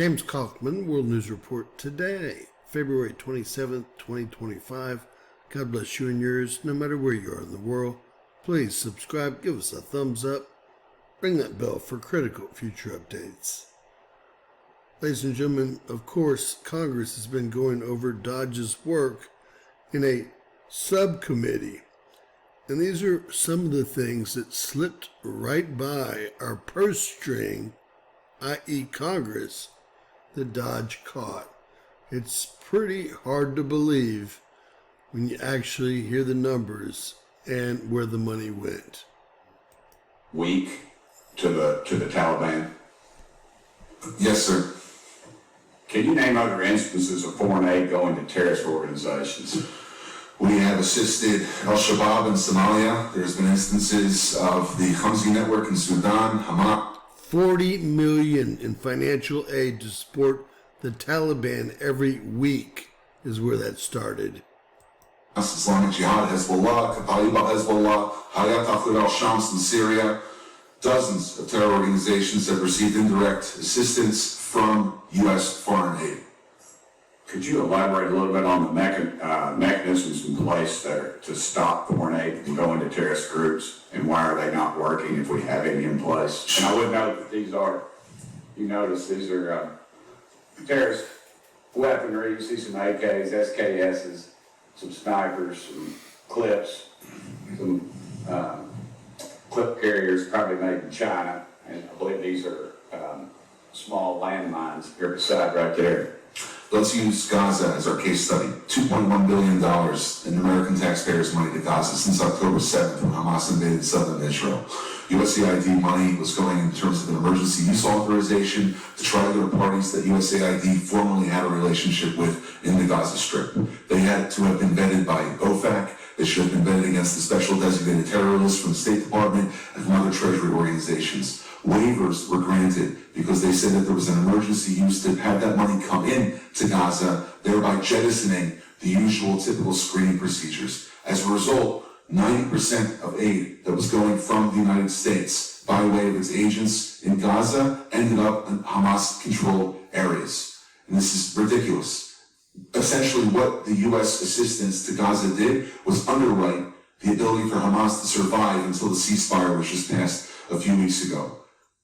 James Kaufman, World News Report today, February 27th, 2025. God bless you and yours, no matter where you are in the world. Please subscribe, give us a thumbs up, ring that bell for critical future updates. Ladies and gentlemen, of course, Congress has been going over Doge's work in a subcommittee. And these are some of the things that slipped right by our purse string, i.e. Congress, that Doge caught. It's pretty hard to believe when you actually hear the numbers and where the money went. Weak to the Taliban? Yes, sir. Can you name other instances of foreign aid going to terrorist organizations? We have assisted Al-Shabaab in Somalia. There's been instances of the Khamsi network in Sudan, Hamas. $40 million in financial aid to support the Taliban every week is where that started. Islamic Jihad, Hezbollah, Kataib al-Hezbollah, Hayat Tahrir al-Shams in Syria. Dozens of terror organizations have received indirect assistance from U.S. foreign aid. Could you elaborate a little bit on the mechanisms in place there to stop foreign aid from going to terrorist groups, and why are they not working if we have any in place? And I would note that these are, you notice these are terrorist weaponry. You see some AKs, SKSs, some snipers, some clips, some clip carriers probably made in China, and I believe these are small landmines here beside right there. Let's use Gaza as our case study. $2.1 billion in American taxpayers' money to Gaza since October 7th when Hamas invaded southern Israel. USAID money was going in terms of an emergency use authorization to try to go to parties that USAID formerly had a relationship with in the Gaza Strip. They had to have been vetted by OFAC. They should have been vetted against the special designated terror list from the State Department and from other Treasury organizations. Waivers were granted because they said that there was an emergency use to have that money come in to Gaza, thereby jettisoning the usual typical screening procedures. As a result, 90% of aid that was going from the United States by way of its agents in Gaza ended up in Hamas-controlled areas. And this is ridiculous. Essentially, what the U.S. assistance to Gaza did was underwrite the ability for Hamas to survive until the ceasefire was just passed a few weeks ago.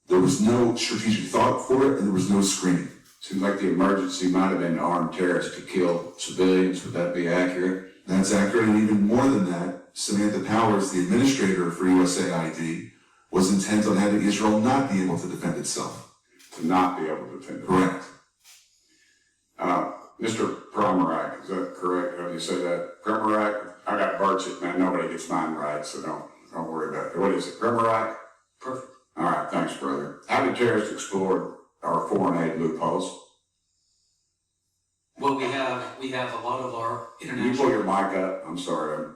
There was no strategic thought for it, and there was no screening. Seems like the emergency might have been armed terrorists to kill civilians. Would that be accurate? That's accurate, and even more than that, Samantha Powers, the administrator for USAID, was intent on having Israel not be able to defend itself. To not be able to defend itself. Correct. Mr. Promerak, is that correct? How do you say that? Promerak? I got Burchett, man. Nobody gets mine right, so don't worry about it. What is it? Promerak? Perfect. All right, thanks, brother. How did terrorists exploit our foreign aid loopholes? Well, we have a lot of our international... Can you pull your mic up? I'm sorry.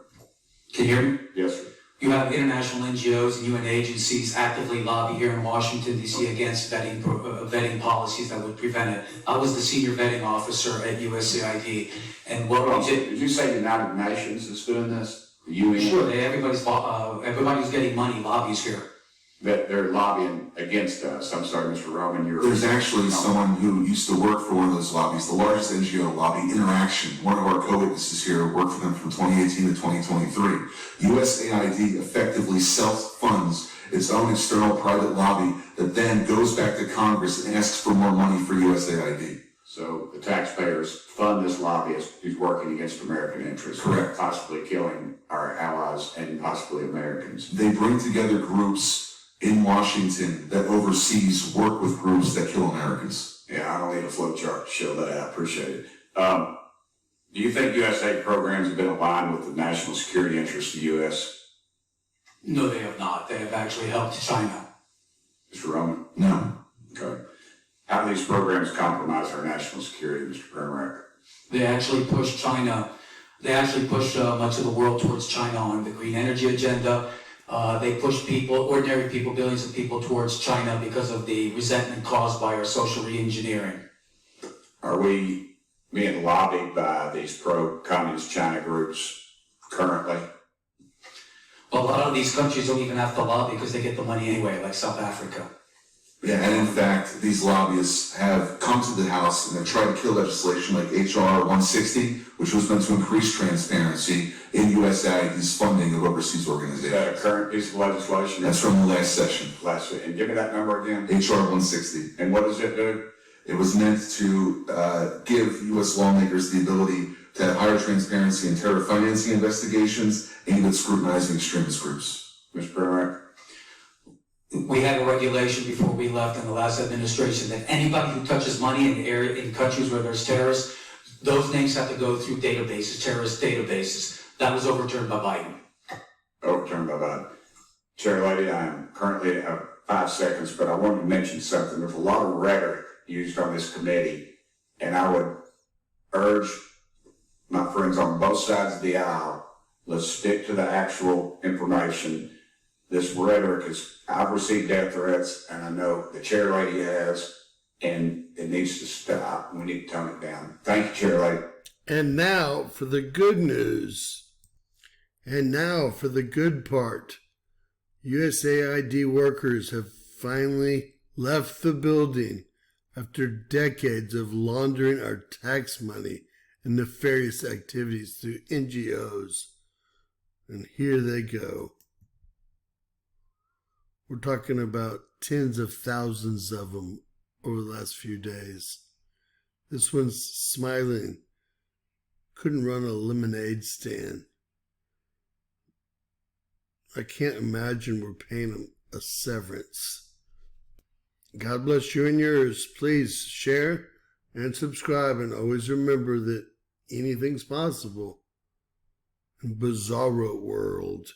Can you hear me? Yes, sir. You have international NGOs and UN agencies actively lobby here in Washington, D.C. against vetting policies that would prevent it. I was the senior vetting officer at USAID, and what we did... Did you say United Nations is doing this? The UN? Sure, everybody's getting money lobbies here. That they're lobbying against us. I'm sorry, Mr. Roman. There's actually someone who used to work for one of those lobbies, the largest NGO lobby, Interaction. One of our co-witnesses here worked for them from 2018 to 2023. USAID effectively self-funds its own external private lobby that then goes back to Congress and asks for more money for USAID. So the taxpayers fund this lobbyist who's working against American interests. Correct. Possibly killing our allies and possibly Americans. They bring together groups in Washington that overseas work with groups that kill Americans. Yeah, I don't need a flow chart to show that. I appreciate it. Do you think USAID programs have been aligned with the national security interests of the U.S.? No, they have not. They have actually helped China. Mr. Roman? No. Okay. How do these programs compromise our national security, Mr. Promerak? They actually push China. They actually push much of the world towards China on the green energy agenda. They push people, ordinary people, billions of people towards China because of the resentment caused by our social re-engineering. Are we being lobbied by these pro-communist China groups currently? Well, a lot of these countries don't even have to lobby because they get the money anyway, like South Africa. Yeah, and in fact, these lobbyists have come to the House and have tried to kill legislation like H.R. 160, which was meant to increase transparency in USAID's funding of overseas Is that a organizations. current piece of legislation? That's from the last session, And give me that number again. H.R. 160. And what does it do? It was meant to give U.S. lawmakers the ability to have higher transparency in terror financing investigations aimed at scrutinizing extremist groups. Mr. Premier? We had a regulation before we left in the last administration that anybody who touches money in countries where there's terrorists, those names have to go through databases, terrorist databases. That was overturned by Biden. Overturned by Biden. Chair Lady, I am currently at 5 seconds, but I wanted to mention something. There's a lot of rhetoric used on this committee, and I would urge my friends on both sides of the aisle, let's stick to the actual information. This rhetoric I've received death threats, and I know the chair lady has, and it needs to stop. We need to tone it down. Thank you, Chair Lady. And now for the good news. And now for the good part. USAID workers have finally left the building after decades of laundering our tax money and nefarious activities through NGOs. And here they go. We're talking about tens of thousands of them over the last few days. This one's smiling. Couldn't run a lemonade stand. I can't imagine we're paying them a severance. God bless you and yours. Please share and subscribe, and always remember that anything's possible in Bizarro World.